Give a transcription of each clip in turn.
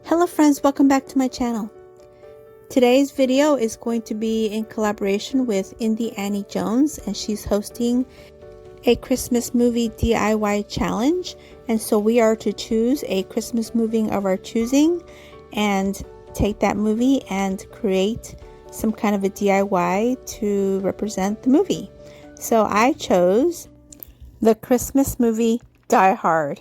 Hello friends, welcome back to my channel. Today's video is going to be in collaboration with Indie Annie Jones, and she's hosting a Christmas movie DIY challenge. And so we are to choose a Christmas movie of our choosing and take that movie and create some kind of a DIY to represent the movie. So I chose the Christmas movie Die Hard.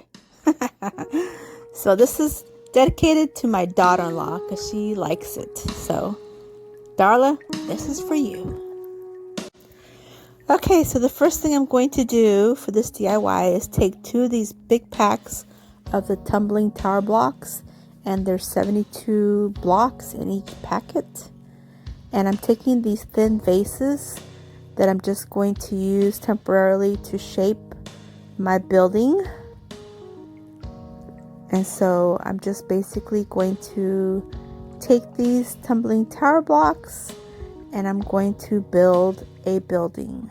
So this is dedicated to my daughter-in-law because she likes it. So, Darla, this is for you. Okay, so the first thing I'm going to do for this DIY is take two of these big packs of the tumbling tower blocks, and there's 72 blocks in each packet. And I'm taking these thin vases that I'm just going to use temporarily to shape my building. And so I'm just basically going to take these tumbling tower blocks and I'm going to build a building.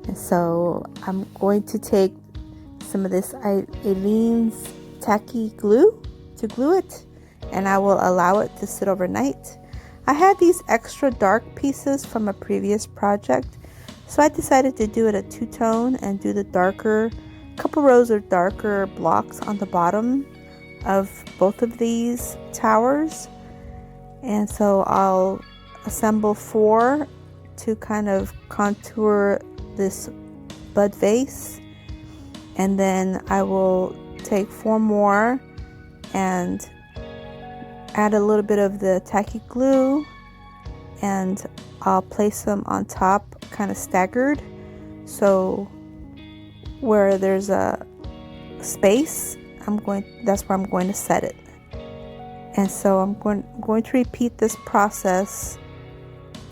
And so I'm going to take some of this Aleene's tacky glue to glue it, and I will allow it to sit overnight. I had these extra dark pieces from a previous project, so I decided to do it a two-tone and do the darker couple rows of darker blocks on the bottom of both of these towers. And so I'll assemble 4 to kind of contour this bud vase, and then I will take 4 more and add a little bit of the tacky glue, and I'll place them on top kind of staggered, so where there's a space, that's where I'm going to set it. And so I'm going to repeat this process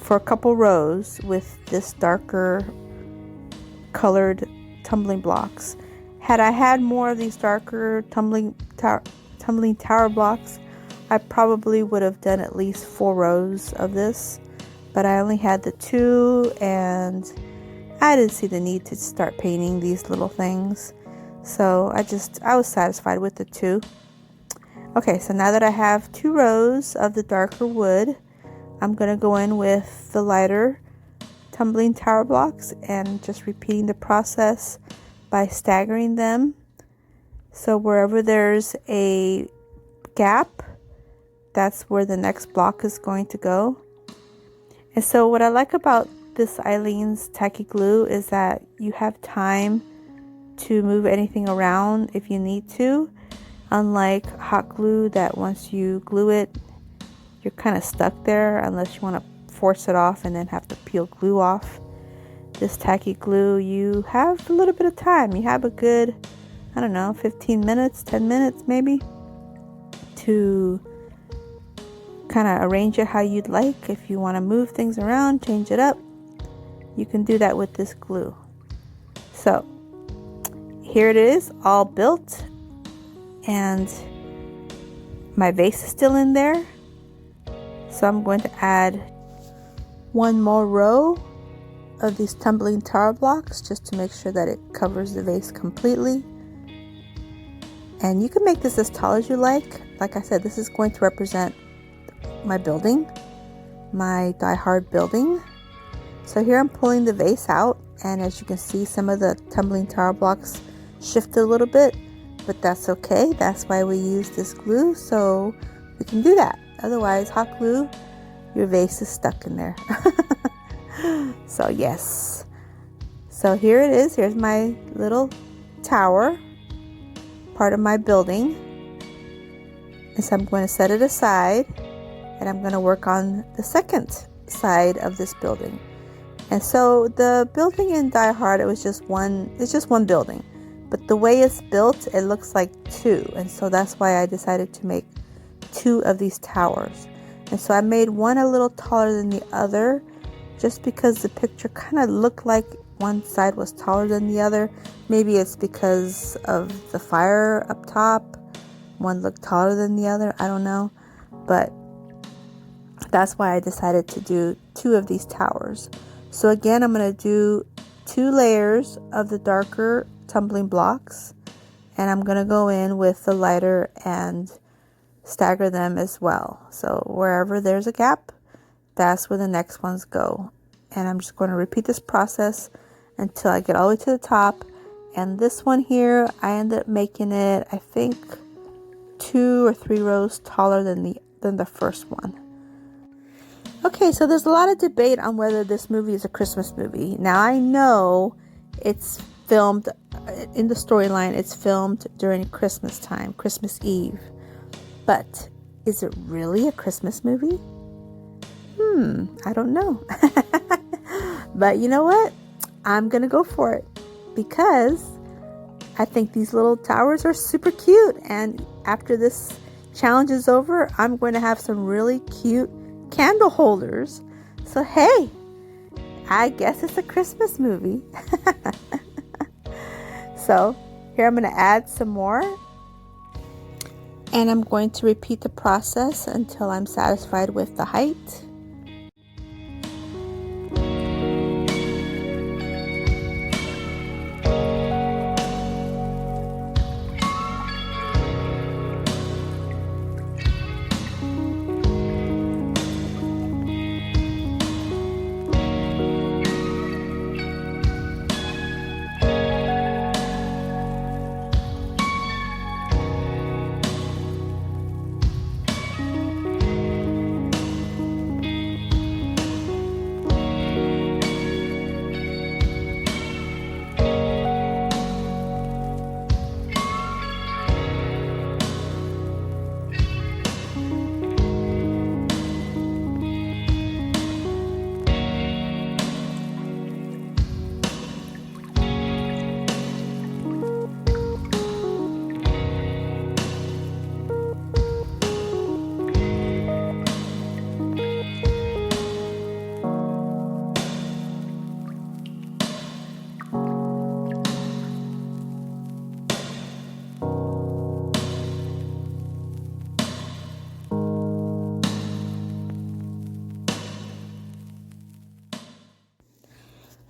for a couple rows with this darker colored tumbling blocks. Had I had more of these darker tumbling tower blocks, I probably would have done at least 4 rows of this, but I only had the 2, and I didn't see the need to start painting these little things. So I was satisfied with the 2. Okay, so now that I have 2 rows of the darker wood, I'm going to go in with the lighter tumbling tower blocks and just repeating the process by staggering them. So wherever there's a gap, that's where the next block is going to go. And so what I like about this Aleene's tacky glue is that you have time to move anything around if you need to, unlike hot glue that once you glue it, you're kind of stuck there unless you want to force it off and then have to peel glue off. This tacky glue, you have a little bit of time. You have a good, I don't know, 15 minutes, 10 minutes maybe, to kind of arrange it how you'd like. If you want to move things around, change it up, you can do that with this glue. So here it is, all built, and my vase is still in there. So I'm going to add 1 more row of these tumbling tower blocks just to make sure that it covers the vase completely. And you can make this as tall as you like. Like I said, this is going to represent my building, my Die Hard building. So here I'm pulling the vase out, and as you can see, some of the tumbling tower blocks shifted a little bit, but that's okay. That's why we use this glue, so we can do that. Otherwise, hot glue, your vase is stuck in there. So yes. So here it is. Here's my little tower, part of my building. And so I'm going to set it aside, and I'm going to work on the second side of this building. And so the building in Die Hard, it's just one building, but the way it's built, it looks like 2, and so that's why I decided to make 2 of these towers. And so I made one a little taller than the other, just because the picture kind of looked like one side was taller than the other. Maybe it's because of the fire up top, one looked taller than the other, I don't know, but that's why I decided to do 2 of these towers. So again, I'm going to do 2 layers of the darker tumbling blocks, and I'm going to go in with the lighter and stagger them as well. So wherever there's a gap, that's where the next ones go. And I'm just going to repeat this process until I get all the way to the top. And this one here, I ended up making it, I think, 2 or 3 rows taller than the first one. Okay, so there's a lot of debate on whether this movie is a Christmas movie. Now I know it's filmed in the storyline, it's filmed during Christmas time, Christmas Eve. But is it really a Christmas movie? I don't know. But you know what? I'm gonna go for it because I think these little towers are super cute, and after this challenge is over, I'm going to have some really cute candle holders. So hey, I guess it's a Christmas movie. So here I'm going to add some more, and I'm going to repeat the process until I'm satisfied with the height.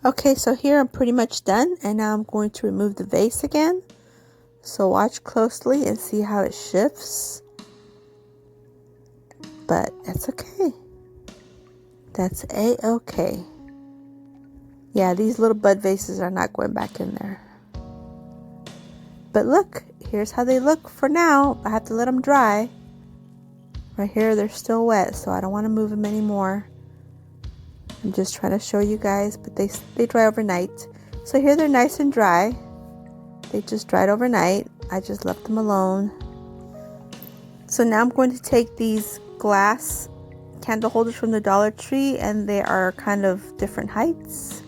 Okay, so here I'm pretty much done, and now I'm going to remove the vase again. So watch closely and see how it shifts. But that's okay. That's a-okay. Yeah, these little bud vases are not going back in there. But look, here's how they look for now. I have to let them dry. Right here, they're still wet, so I don't want to move them anymore. I'm just trying to show you guys, but they dry overnight. So here they're nice and dry. They just dried overnight. I just left them alone. So now I'm going to take these glass candle holders from the Dollar Tree, and they are kind of different heights.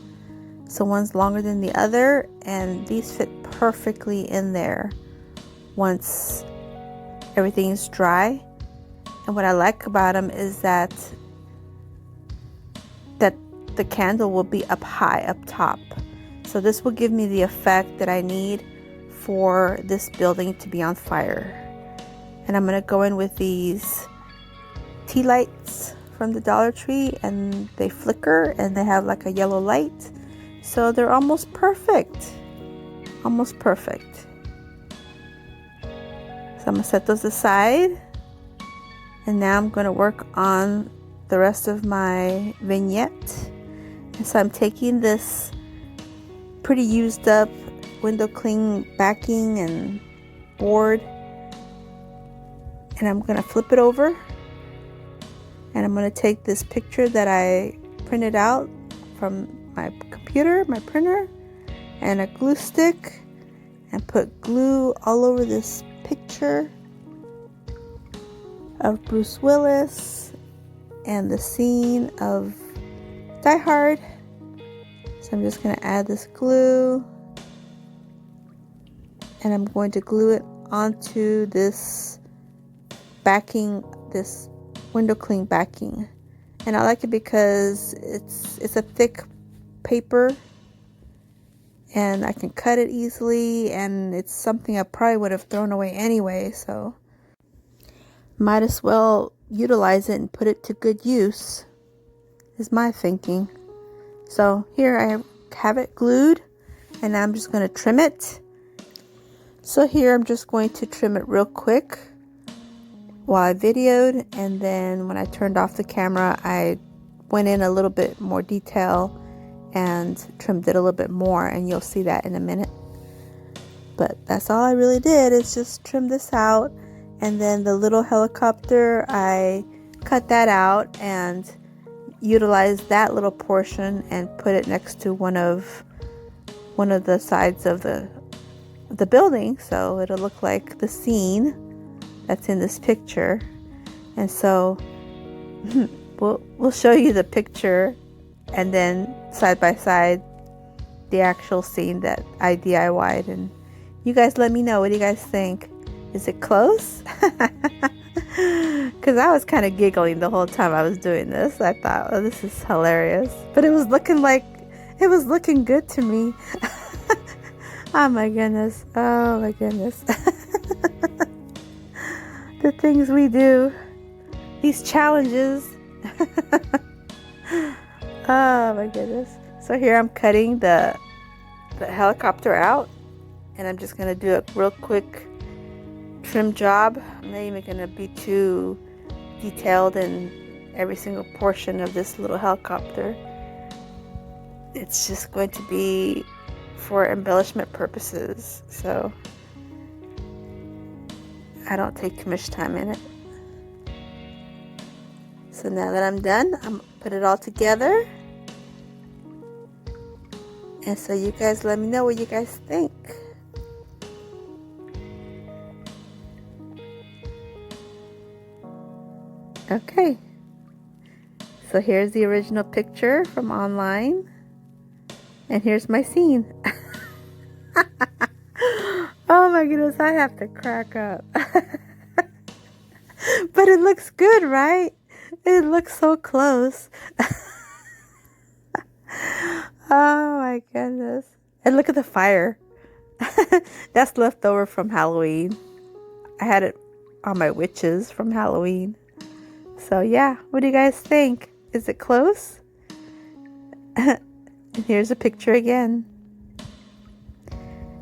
So one's longer than the other, and these fit perfectly in there once everything is dry. And what I like about them is that the candle will be up high, up top. So this will give me the effect that I need for this building to be on fire. And I'm going to go in with these tea lights from the Dollar Tree, and they flicker and they have like a yellow light. So they're almost perfect. Almost perfect. So I'm going to set those aside. And now I'm going to work on the rest of my vignette. And so I'm taking this pretty used up window cling backing and board, and I'm going to flip it over, and I'm going to take this picture that I printed out from my computer, my printer, and a glue stick, and put glue all over this picture of Bruce Willis and the scene of Die Hard. So I'm just going to add this glue, and I'm going to glue it onto this backing, this window cling backing. And I like it because it's a thick paper, and I can cut it easily, and it's something I probably would have thrown away anyway, so might as well utilize it and put it to good use, is my thinking. So here I have it glued, and I'm just going to trim it. So here I'm just going to trim it real quick while I videoed, and then when I turned off the camera, I went in a little bit more detail and trimmed it a little bit more, and you'll see that in a minute. But that's all I really did, is just trim this out. And then the little helicopter, I cut that out and utilized that little portion and put it next to one of the sides of the building, so it'll look like the scene that's in this picture. And so we'll show you the picture, and then side by side the actual scene that I DIY'd, and you guys let me know, what do you guys think? Is it close? Because I was kind of giggling the whole time I was doing this. I thought, oh, this is hilarious. But it was looking good to me. Oh my goodness. Oh my goodness. The things we do. These challenges. Oh my goodness. So here I'm cutting the helicopter out. And I'm just going to do a real quick trim job. I'm not even going to be too detailed in every single portion of this little helicopter. It's just going to be for embellishment purposes, so I don't take too much time in it. So now that I'm done, I'm put it all together, and so you guys let me know what you guys think. Okay, so here's the original picture from online, and here's my scene. Oh my goodness, I have to crack up. But it looks good, right? It looks so close. Oh my goodness. And look at the fire. That's left over from Halloween. I had it on my witches from Halloween. So yeah, what do you guys think? Is it close? And here's a picture again.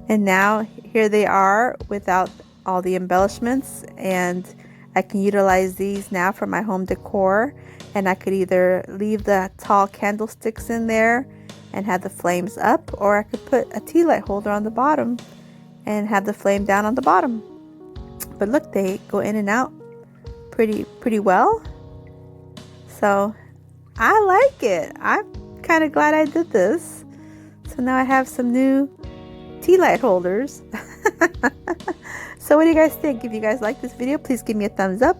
And now here they are without all the embellishments, and I can utilize these now for my home decor. And I could either leave the tall candlesticks in there and have the flames up, or I could put a tea light holder on the bottom and have the flame down on the bottom. But look, they go in and out pretty well. So I like it. I'm kind of glad I did this. So now I have some new tea light holders. So what do you guys think? If you guys like this video, please give me a thumbs up,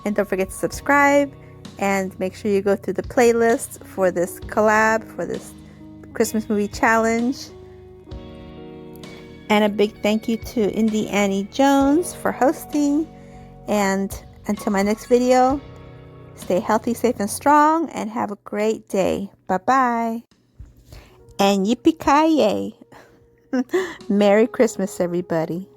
and don't forget to subscribe, and make sure you go through the playlist for this collab, for this Christmas movie challenge. And a big thank you to Indie Annie Jones for hosting. And until my next video, stay healthy, safe, and strong, and have a great day. Bye-bye. And yippee-ki-yay. Merry Christmas, everybody.